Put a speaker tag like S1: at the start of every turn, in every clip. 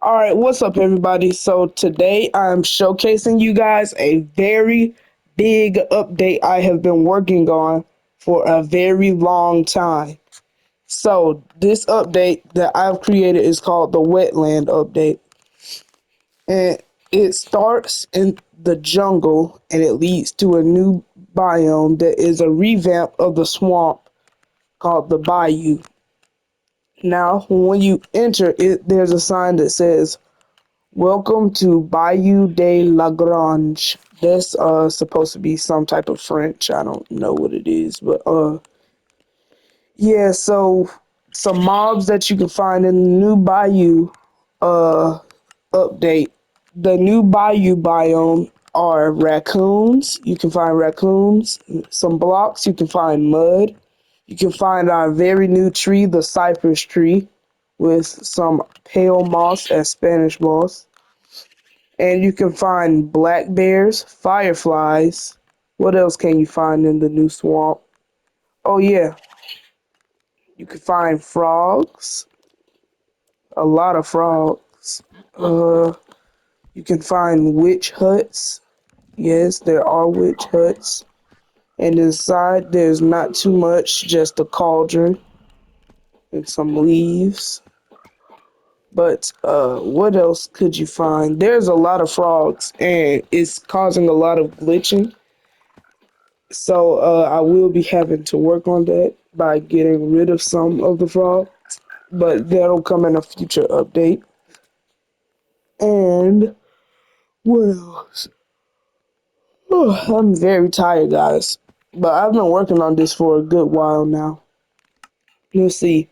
S1: All right, what's up, everybody? So today I'm showcasing you guys a very big update I have been working on for a very long time. So this update that I've created is called the Wetland Update, and it starts in the jungle and it leads to a new biome that is a revamp of the swamp called the Bayou. Now, when you enter it, there's a sign that says "Welcome to Bayou de Lagrange." That's supposed to be some type of French. I don't know what it is, but yeah. So some mobs that you can find in the new Bayou uh update. The new Bayou biome are raccoons. You can find raccoons. Some blocks. You can find mud. You can find our very new tree, the cypress tree, with some pale moss as Spanish moss. And you can find black bears, fireflies. What else can you find in the new swamp? Oh yeah, you can find frogs, a lot of frogs. Uh, you can find witch huts. Yes, there are witch huts. And inside there's not too much, just a cauldron and some leaves. But what else could you find? There's a lot of frogs and it's causing a lot of glitching. So I will be having to work on that by getting rid of some of the fraud, but that'll come in a future update. And what else? Oh, I'm very tired, guys, but I've been working on this for a good while now. Let's see.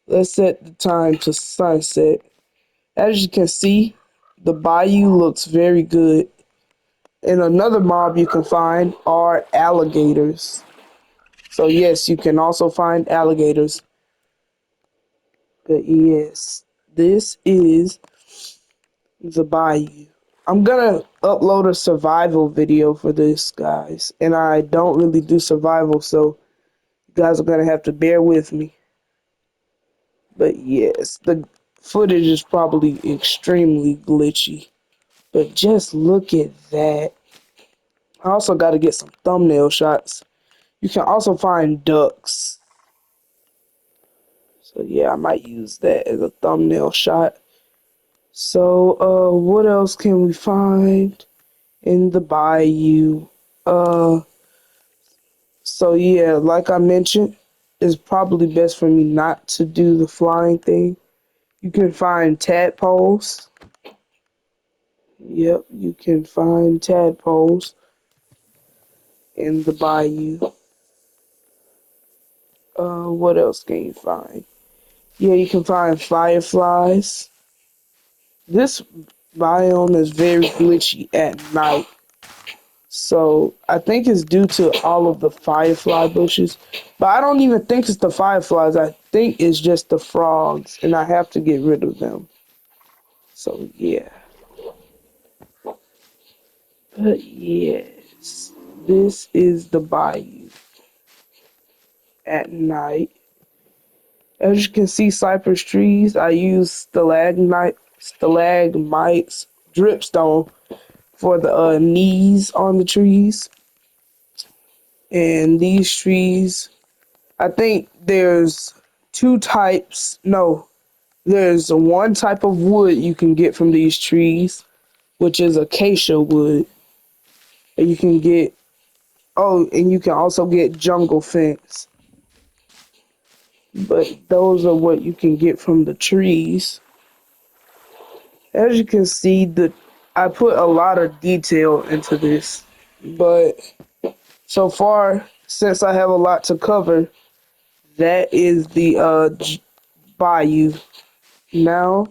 S1: Let's set the time to sunset. As you can see, the bayou looks very good. And another mob you can find are alligators. So yes, you can also find alligators. But yes, this is the Bayou. I'm gonna upload a survival video for this, guys. And I don't really do survival, so you guys are gonna have to bear with me. But yes, the footage is probably extremely glitchy. But just look at that. I also gotta get some thumbnail shots. You can also find ducks. So yeah, I might use that as a thumbnail shot. So, what else can we find in the bayou? Uh, so yeah, like I mentioned, it's probably best for me not to do the flying thing. You can find tadpoles. Yep, you can find tadpoles in the bayou. What else can you find? Yeah, you can find fireflies. This biome is very glitchy at night. So I think it's due to all of the firefly bushes. But I don't even think it's the fireflies. I think it's just the frogs. And I have to get rid of them. So yeah. But yes. This is the bayou at night. As you can see, cypress trees. I use stalagmites, dripstone for the knees on the trees. And these trees, I think there's two types. No, there's one type of wood you can get from these trees, which is acacia wood. And you can get, oh, and you can also get jungle fence. But those are what you can get from the trees. As you can see, I put a lot of detail into this. But so far, since I have a lot to cover, that is the bayou. Now,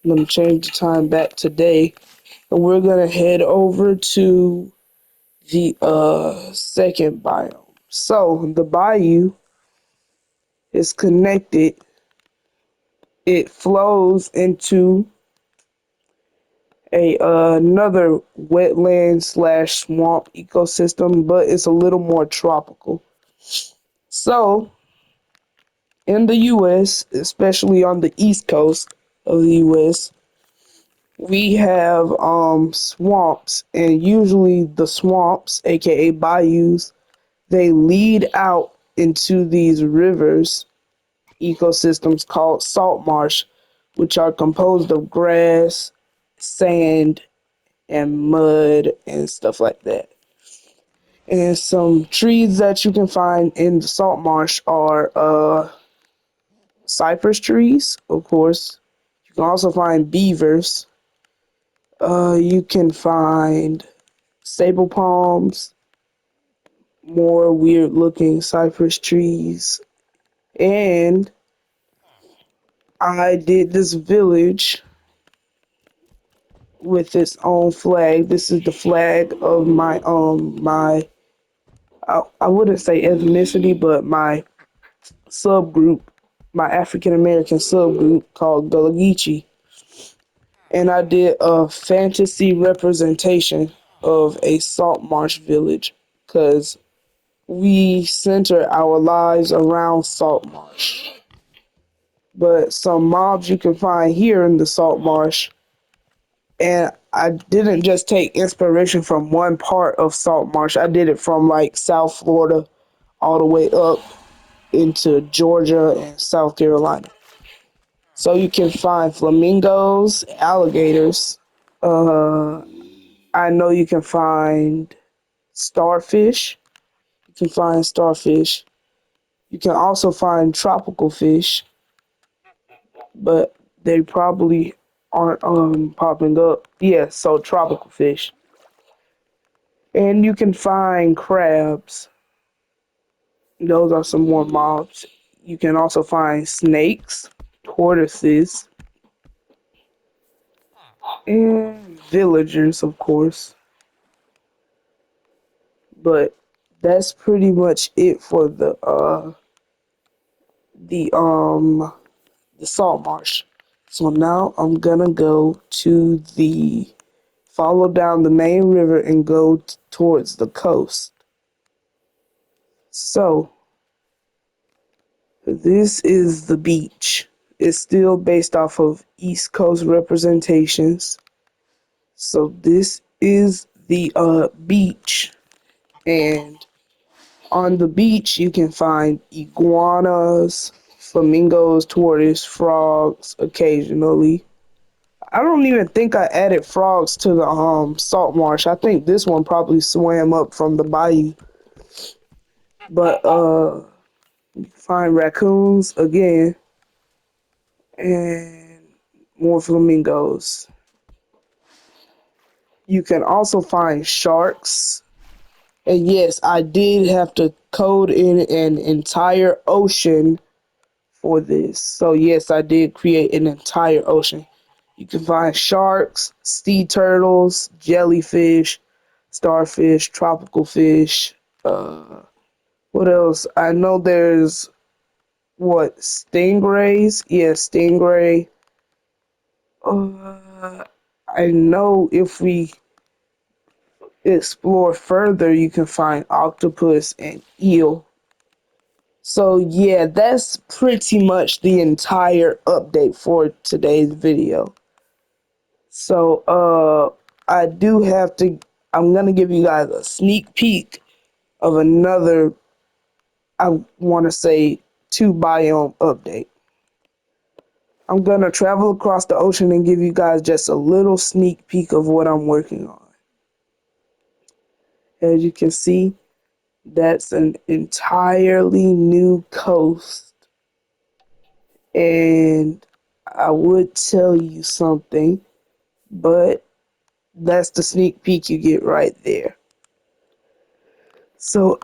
S1: I'm going to change the time back today. And we're going to head over to the second biome. So, the bayou is connected. It flows into a another wetland slash swamp ecosystem, but it's a little more tropical. So, in the U.S., especially on the east coast of the U.S., we have swamps, and usually the swamps, aka bayous, they lead out into these rivers ecosystems called salt marsh, which are composed of grass, sand, and mud and stuff like that. And some trees that you can find in the salt marsh are cypress trees, of course. You can also find beavers. You can find sable palms, more weird looking cypress trees. And I did this village with its own flag. This is the flag of my I wouldn't say ethnicity, but my subgroup, my African American subgroup called Gullah Geechee. And I did a fantasy representation of a salt marsh village because we center our lives around salt marsh. But some mobs you can find here in the salt marsh, and I didn't just take inspiration from one part of salt marsh. I did it from like South Florida all the way up into Georgia and South Carolina. So you can find flamingos, alligators. Uh, I know you can find starfish. You can find starfish. You can also find tropical fish, but they probably aren't popping up. Yeah, so tropical fish. And you can find crabs. Those are some more mobs. You can also find snakes, tortoises, and villagers, of course. But that's pretty much it for the the salt marsh. So now I'm gonna go to the follow down the main river and go towards the coast. So this is the beach. It's still based off of East Coast representations. So this is the beach, and on the beach you can find iguanas, flamingos, tortoise, frogs occasionally. I don't even think I added frogs to the salt marsh. I think this one probably swam up from the bayou. But you find raccoons again and more flamingos. You can also find sharks. And yes, I did have to code in an entire ocean for this. So yes, I did create an entire ocean. You can find sharks, sea turtles, jellyfish, starfish, tropical fish. What else? I know there's what stingrays. Yeah, stingray. Uh, I know if we explore further, you can find octopus and eel. So yeah, that's pretty much the entire update for today's video. So I do have to I'm gonna give you guys a sneak peek of another I wanna say two biome update. I'm gonna travel across the ocean and give you guys just a little sneak peek of what I'm working on. As you can see, that's an entirely new coast. And I would tell you something, but that's the sneak peek you get right there. So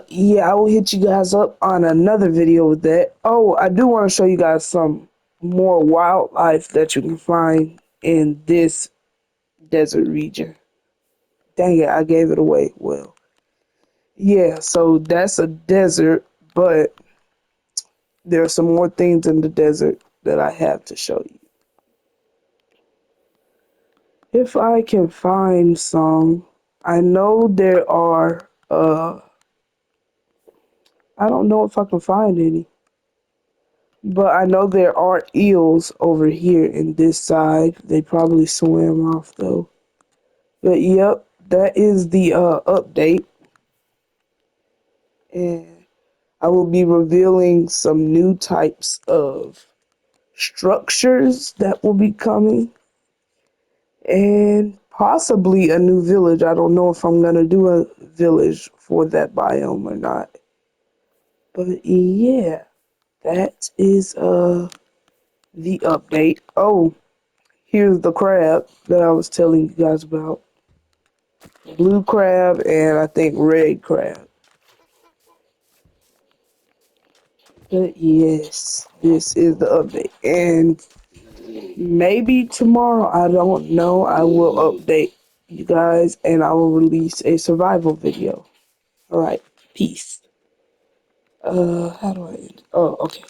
S1: yeah, I will hit you guys up on another video with that. Oh, I do want to show you guys some more wildlife that you can find in this desert region. Dang it, I gave it away. Well, yeah, so that's a desert, but there are some more things in the desert that I have to show you. If I can find some, I know there are, I don't know if I can find any. But I know there are eels over here in this side. They probably swam off though. But yep, that is the update. And I will be revealing some new types of structures that will be coming. And possibly a new village. I don't know if I'm gonna do a village for that biome or not. But yeah, that is the update. Oh, here's the crab that I was telling you guys about. Blue crab and I think red crab. But yes, this is the update. And maybe tomorrow, I don't know, I will update you guys and I will release a survival video. Alright, peace. How do I end? Oh, okay.